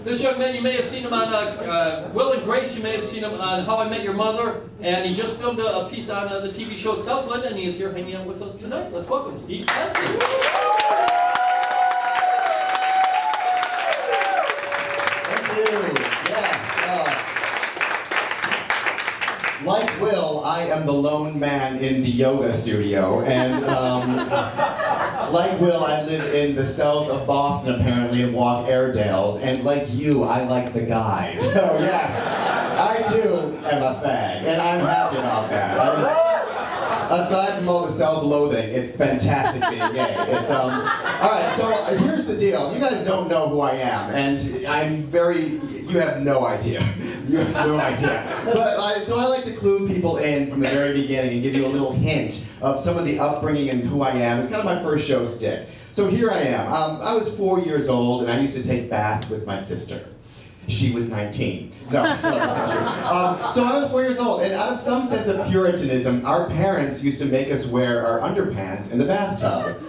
This young man, you may have seen him on Will and Grace, you may have seen him on How I Met Your Mother, and he just filmed a piece on the TV show Southland, and he is here hanging out with us tonight. Let's welcome Steve Hasley. Like Will, I am the lone man in the yoga studio, and like Will, I live in the south of Boston apparently and walk Airedales, and like you, I like the guys. So yes, I too am a fag, and I'm happy about that. Aside from all the self-loathing, it's fantastic being gay. It's, alright, so here's the deal. You guys don't know who I am, and you have no idea. You have no idea. But so I like to clue people in from the very beginning and give you a little hint of some of the upbringing and who I am. It's kind of my first show stick. So here I am. I was 4 years old, and I used to take baths with my sister. She was 19. No, that's not true. So I was 4 years old, and out of some sense of Puritanism, our parents used to make us wear our underpants in the bathtub.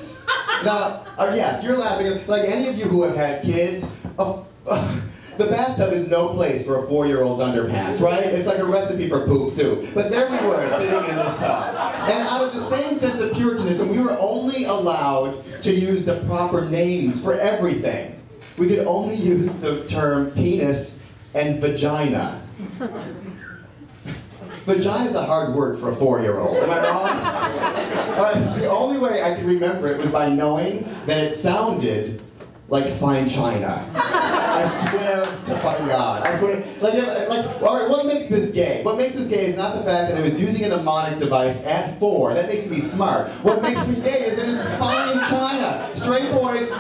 Now, yes, you're laughing. Like any of you who have had kids, the bathtub is no place for a 4-year-old's underpants, right? It's like a recipe for poop soup. But there we were, sitting in this tub. And out of the same sense of Puritanism, we were only allowed to use the proper names for everything. We could only use the term penis and vagina. Vagina is a hard word for a 4-year-old, am I wrong? The only way I could remember it was by knowing that it sounded like fine china. I swear to fucking God. I swear, all right, what makes this gay? What makes this gay is not the fact that it was using a mnemonic device at 4. That makes me smart. What makes me gay is that it's fine china. Straight boys,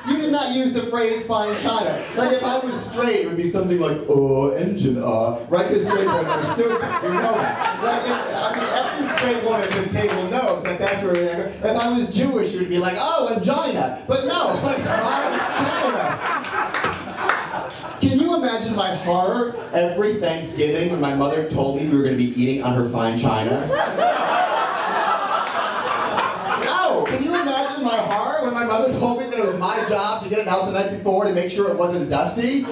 you did not use the phrase fine china. Like if I was straight, it would be something like, engine, right? Because straight boys are stupid. You know that. Like, every straight one at this table knows that that's where we're. If I was Jewish, it would be like, oh, angina. But no, like, fine china. Can you imagine my horror every Thanksgiving when my mother told me we were going to be eating on her fine china? No! Can you imagine my horror when my mother told me that it was my job to get it out the night before to make sure it wasn't dusty?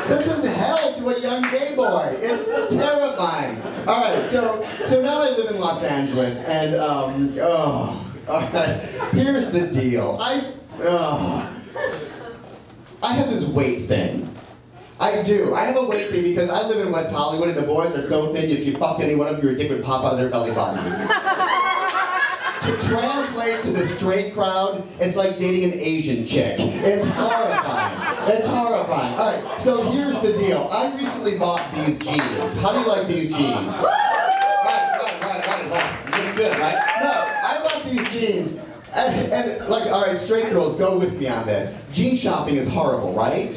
This is hell to a young gay boy. It's terrifying. Alright, so now I live in Los Angeles, and, alright, here's the deal. I have this weight thing. I do. I have a weight thing because I live in West Hollywood and the boys are so thin if you fucked any one of them, your dick would pop out of their belly button. To translate to the straight crowd, it's like dating an Asian chick. It's horrifying. It's horrifying. Alright, so here's the deal. I recently bought these jeans. How do you like these jeans? Right. Looks good, right? No, I bought these jeans. And like, all right, straight girls, go with me on this. Jean shopping is horrible, right?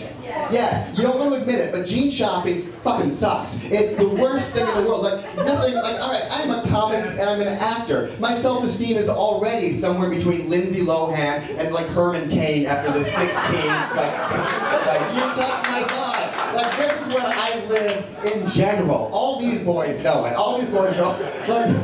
Yes, you don't want to admit it, but jean shopping fucking sucks. It's the worst thing in the world. Like, nothing, like, all right, I'm a comic and I'm an actor. My self-esteem is already somewhere between Lindsay Lohan and, like, Herman Cain after the 16. Like you touched my thigh. Like, this is where I live in general. All these boys know it. All these boys know, like,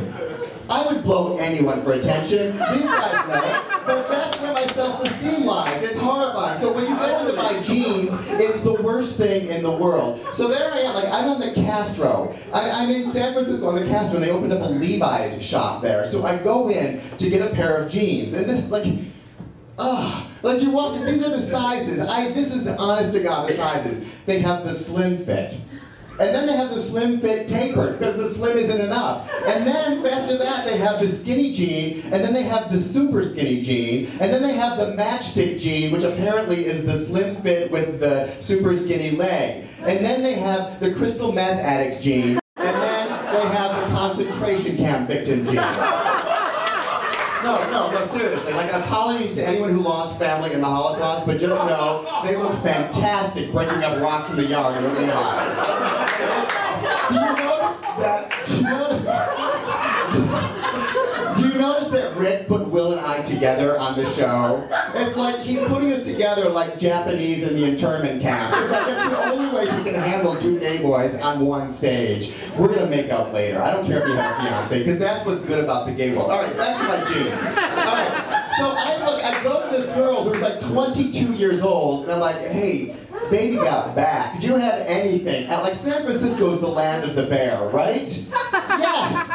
I would blow anyone for attention. These guys know it. But that's where my self-esteem lies. It's horrifying. So when you go into my jeans, it's the worst thing in the world. So there I am, like, I'm on the Castro. I'm in San Francisco on the Castro, and they opened up a Levi's shop there. So I go in to get a pair of jeans, and this, like you walk in, these are the sizes. This is the honest to God, the sizes. They have the slim fit. And then they have the slim fit tapered, because the slim isn't enough. And then after that, they have the skinny jean, and then they have the super skinny jean, and then they have the matchstick jean, which apparently is the slim fit with the super skinny leg. And then they have the crystal meth addicts jean, and then they have the concentration camp victim jean. No, seriously. Like, apologies to anyone who lost family in the Holocaust, but just know they looked fantastic breaking up rocks in the yard in their Levi's. Do you notice that? Do you notice that Rick put Will and I together on the show? It's like he's putting us together like Japanese in the internment camps. It's like that's the only way we can handle two gay boys on one stage. We're gonna make up later. I don't care if you have a fiance, because that's what's good about the gay world. All right, back to my jeans. All right, so I go to this girl who's like 22 years old, and I'm like, hey, baby got back. Did you have anything? Like, San Francisco is the land of the bear, right? Yes!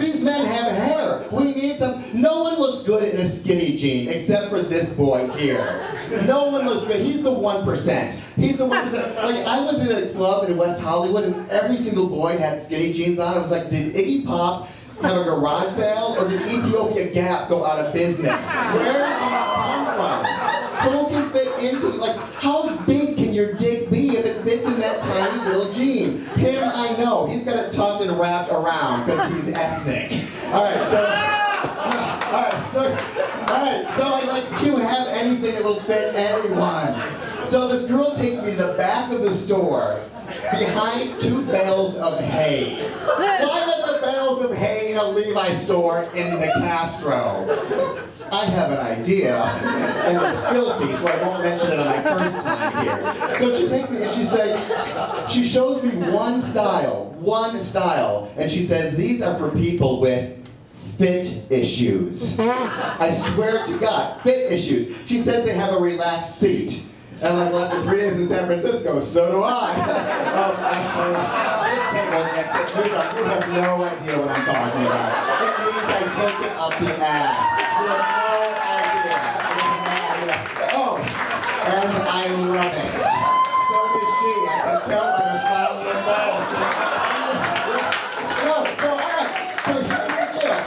These men have hair. We need some. No one looks good in a skinny jean, except for this boy here. No one looks good. He's the 1%. He's the 1%. Like, I was in a club in West Hollywood, and every single boy had skinny jeans on. I was like, did Iggy Pop have a garage sale, or did Ethiopia Gap go out of business? Where did these come from? Who can fit into the, like, how big can your dick be if it fits in that tiny little jean? Him, I know. He's got it tucked and wrapped around because he's ethnic. Alright, so I'm like, do you have anything that will fit anyone? So this girl takes me to the back of the store, behind 2 bales of hay. Why are there bales of hay in a Levi store in the Castro? I have an idea, and it's filthy, so I won't mention it on my first time here. So she takes me and she shows me one style, and she says, these are for people with fit issues. I swear to God, fit issues. She says they have a relaxed seat. And I'm like, well, after 3 days in San Francisco, so do I. Just take that's it. You have no idea what I'm talking about. It means I take it up the ass. You have no idea. Oh, and I love it. So does she. I can tell by the smile on her face. So here's the deal.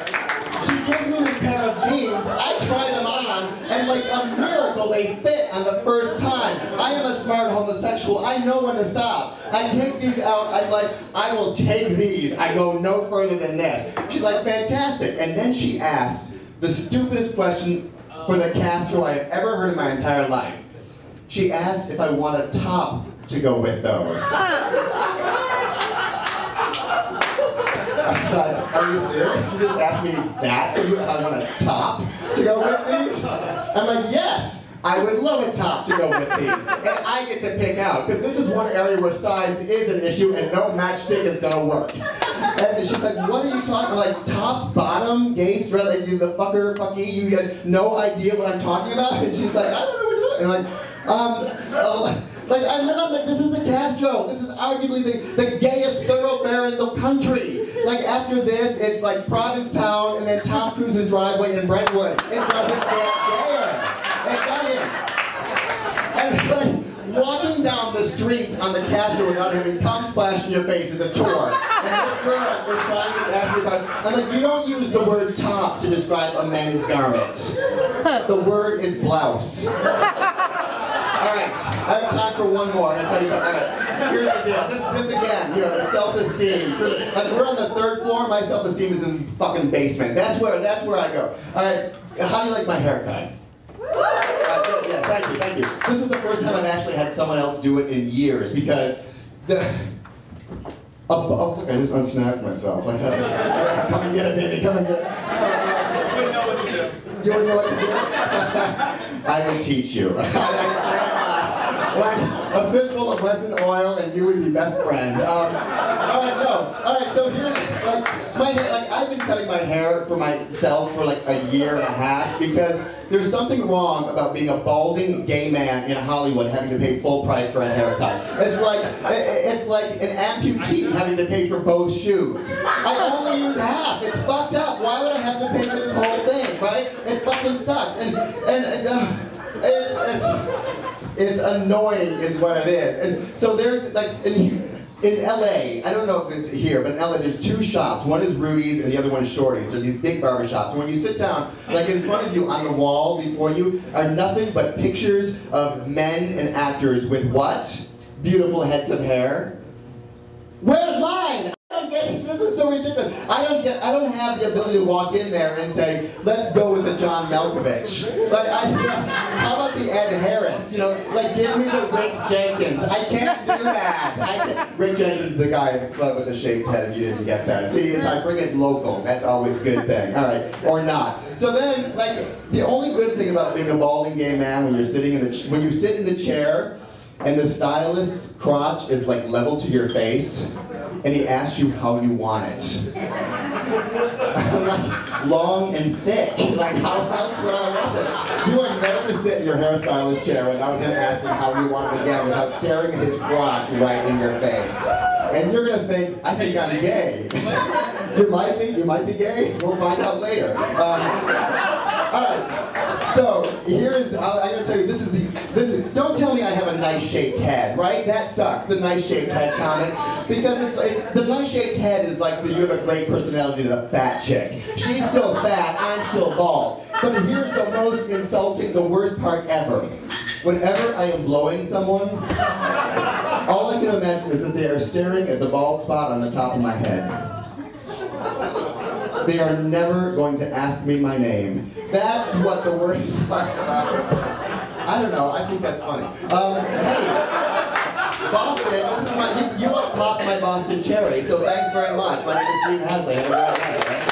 She gives me this pair of jeans. I try them on, and like a miracle, they fit on the first time. I am a smart homosexual. I know when to stop. I take these out. I'm like, I will take these. I go no further than this. She's like, fantastic. And then she asked the stupidest question for the Castro I have ever heard in my entire life. She asked if I want a top to go with those. I was like, are you serious? You just asked me that? If I want a top to go with these? I'm like, yes. I would love a top to go with these. And I get to pick out, because this is one area where size is an issue and no matchstick is going to work. And she's like, what are you talking about? Like, top, bottom, gay, straight, like, the fucker, fucky, you had no idea what I'm talking about? And she's like, I don't know what you're doing. And I'm like, I live on, like, this is the Castro. This is arguably the gayest thoroughfare in the country. Like, after this, it's like Provincetown and then Tom Cruise's driveway in Brentwood. It doesn't get gayer. It doesn't. And like, walking down the street on the Castro without having cum splash in your face is a chore. And this girl is trying to ask me about, I'm like, you don't use the word top to describe a men's garment. The word is blouse. Alright, I have time for one more. I'm gonna tell you something. Here's the deal. This again, you know, the self-esteem. Like, we're on the 3rd floor, my self-esteem is in the fucking basement. That's where I go. Alright, how do you like my haircut? Yes, thank you. This is the first time I've actually had someone else do it in years, because oh, look, I just unsnapped myself. Like, come and get it, baby, come and get it. You wouldn't know what to do. You wouldn't know what to do? I would teach you. Like a fistful of resin oil and you would be best friends. Alright, so here's, like, my hair, like, I've been cutting my hair for myself for like a year and a half because there's something wrong about being a balding gay man in Hollywood having to pay full price for a haircut. It's like an amputee having to pay for both shoes. I only use half. It's fucked up. Why would I have to pay for this whole thing, right? It fucking sucks. It's annoying is what it is. And so there's like in LA, I don't know if it's here, but in LA there's 2 shops. One is Rudy's and the other one is Shorty's. They're these big barber shops. And when you sit down, like in front of you on the wall before you are nothing but pictures of men and actors with what? Beautiful heads of hair. Where's mine? This is so ridiculous. I don't have the ability to walk in there and say, let's go with the John Malkovich. Like, how about the Ed Harris? You know, like, give me the Rick Jenkins. I can't do that. Rick Jenkins is the guy at the club with the shaved head, if you didn't get that. See, I bring it local. That's always a good thing. All right, or not. So then, like, the only good thing about being a balding gay man when you sit in the chair and the stylist's crotch is like level to your face, and he asks you how you want it. I'm like, long and thick. Like, how else would I want it? You are never going to sit in your hairstylist chair without him asking how you want it again, without staring at his crotch right in your face. And you're going to think, I think I'm gay. You might be gay. We'll find out later. All right. So here's, I'm going to tell you, this is, don't tell me I have a nice shaped head, right? That sucks, the nice shaped head comment. Because it's the nice shaped head is like you have a great personality to the fat chick. She's still fat, I'm still bald. But here's the most insulting, the worst part ever. Whenever I am blowing someone, all I can imagine is that they are staring at the bald spot on the top of my head. They are never going to ask me my name. That's what the worst part about it. I don't know, I think that's funny. Hey, Boston, this is my, you want to pop my Boston cherry, so thanks very much. My name is Hasley. Have a great night, right?